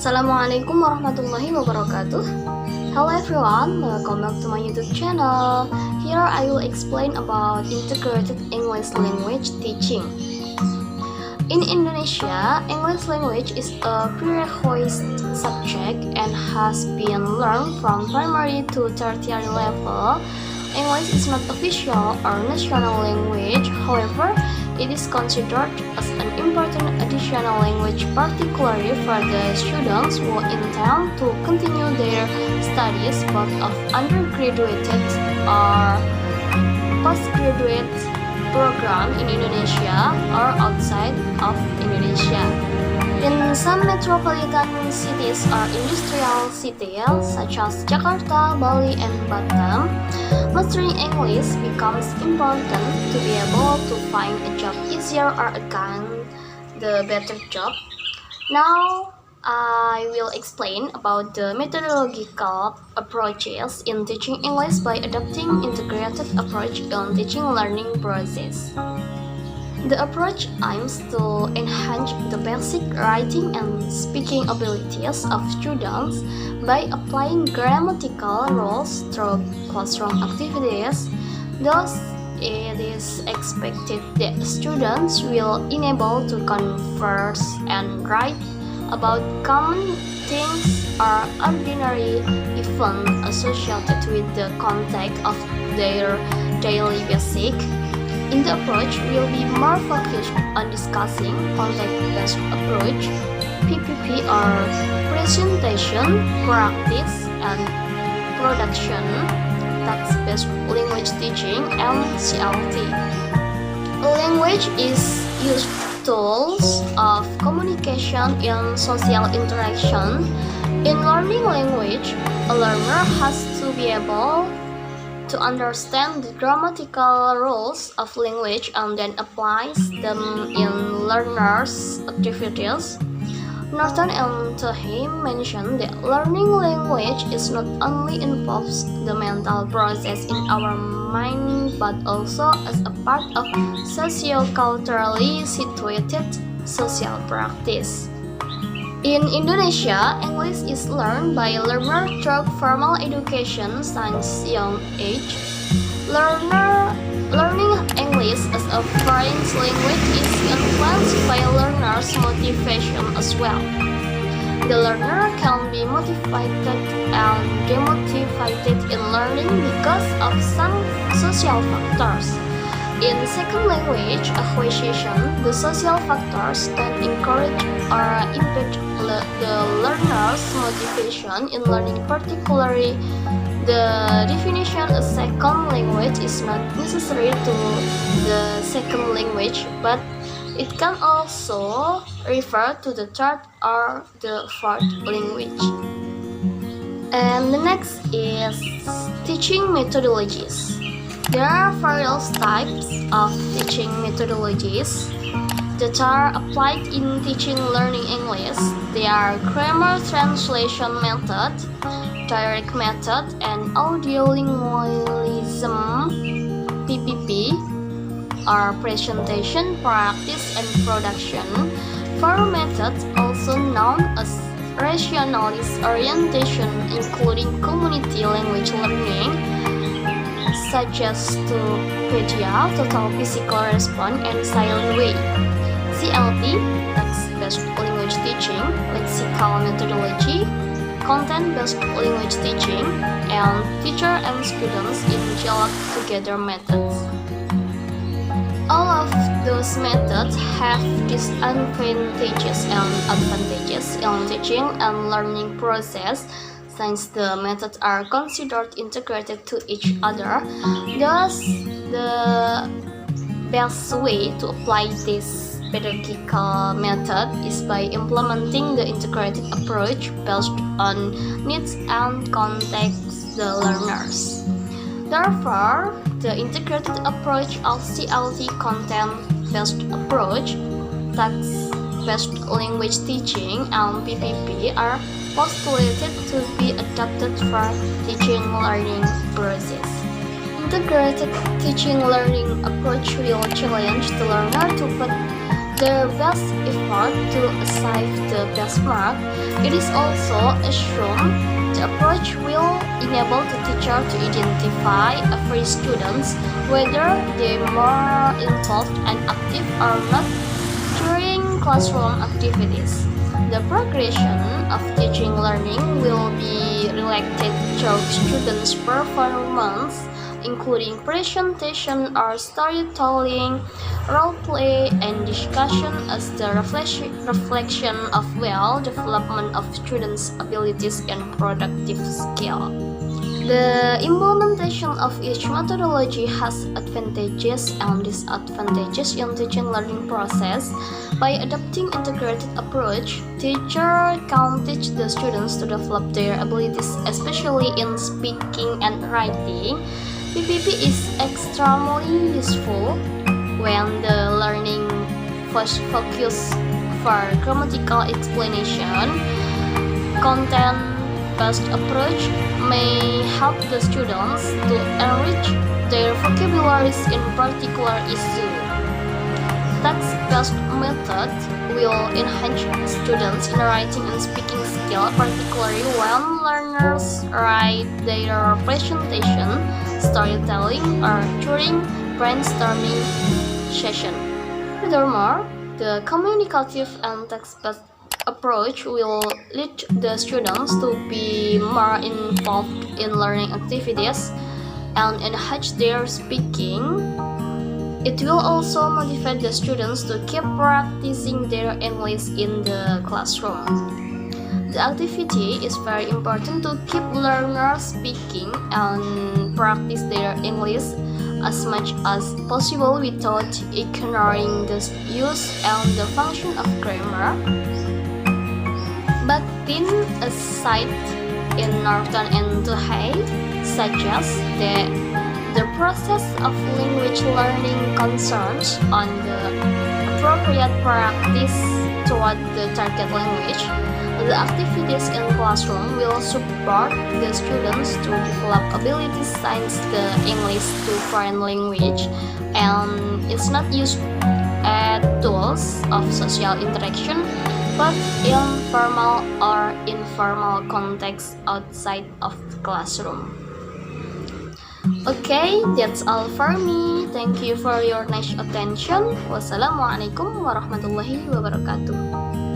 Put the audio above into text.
Assalamualaikum warahmatullahi wabarakatuh. Hello everyone, welcome back to my YouTube channel. Here I will explain about integrated English language teaching. In Indonesia, English language is a prerequisite subject and has been learned from primary to tertiary level. English is not official or national language, however, it is considered as an important additional language, particularly for the students who intend to continue their studies both of undergraduate or postgraduate program in Indonesia or outside of Indonesia. In some metropolitan cities or industrial cities such as Jakarta, Bali, and Batam, mastering English becomes important to be able to find a job easier or again the better job. Now, I will explain about the methodological approaches in teaching English by adopting integrated approach in teaching learning process. The approach aims to enhance the basic writing and speaking abilities of students by applying grammatical rules through classroom activities. Thus, it is expected that students will enable to converse and write about common things or ordinary events associated with the context of their daily basic. In the approach, will be more focused on discussing context-based approach, PPP or presentation, practice, and production, text-based language teaching, and CIELT. Language is used tools of communication in social interaction. In learning language, a learner has to be able to understand the grammatical rules of language and then applies them in learners' activities. Norton and Tahim mentioned that learning language is not only involves the mental process in our mind but also as a part of socio-culturally situated social practice. In Indonesia, English is learned by learners through formal education since young age. Learning English as a foreign language is influenced by learners' motivation as well. The learner can be motivated and demotivated in learning because of some social factors. In second language acquisition, the social factors can encourage or impede the learner's motivation in learning. Particularly, the definition of second language is not necessary to the second language, but it can also refer to the third or the fourth language. And the next is teaching methodologies. There are various types of teaching methodologies that are applied in teaching learning English. They are grammar translation method, direct method, and audiolingualism (PPP), or presentation, practice, and production. Four methods, also known as rationalist orientation, including community language learning, such as Topedia, total physical response, and silent way. CIELT, text-based language teaching, lexical methodology, content-based language teaching, and teacher and students in dialogue together methods. All of those methods have disadvantages and advantages in teaching and learning process, since the methods are considered integrated to each other. Thus, the best way to apply this pedagogical method is by implementing the integrated approach based on needs and context the learners. Therefore, the integrated approach of CIELT content-based approach, text-based language teaching, and PPP are postulated to be adapted for teaching learning process. Integrated teaching learning approach will challenge the learner to put their best effort to achieve the best mark, it is also assumed the approach will enable the teacher to identify every student, whether they are more involved and active or not during classroom activities. The progression of teaching learning will be related to students' performance, including presentation or storytelling, role play, and discussion as the reflection of development of students' abilities and productive skill. The implementation of each methodology has advantages and disadvantages in teaching learning process. By adopting integrated approach, teacher can teach the students to develop their abilities, especially in speaking and writing. PPP is extremely useful when the learning focus for grammatical explanation. Content-based approach may help the students to enrich their vocabularies in particular issues. Text-based method will enhance students in writing and speaking skill, particularly when learners write their presentation, storytelling, or during brainstorming session. Furthermore, the communicative and text-based approach will lead the students to be more involved in learning activities and enhance their speaking. It will also motivate the students to keep practicing their English in the classroom. The activity is very important to keep learners speaking and practice their English as much as possible without ignoring the use and the function of grammar. But in a site in Norton and Tuhai suggests that the process of language learning concerns on the appropriate practice toward the target language. The activities in classroom will support the students to develop abilities since the English to foreign language, and it's not used as tools of social interaction, but in formal or informal context outside of the classroom. Okay, that's all for me. Thank you for your nice attention. Wassalamualaikum warahmatullahi wabarakatuh.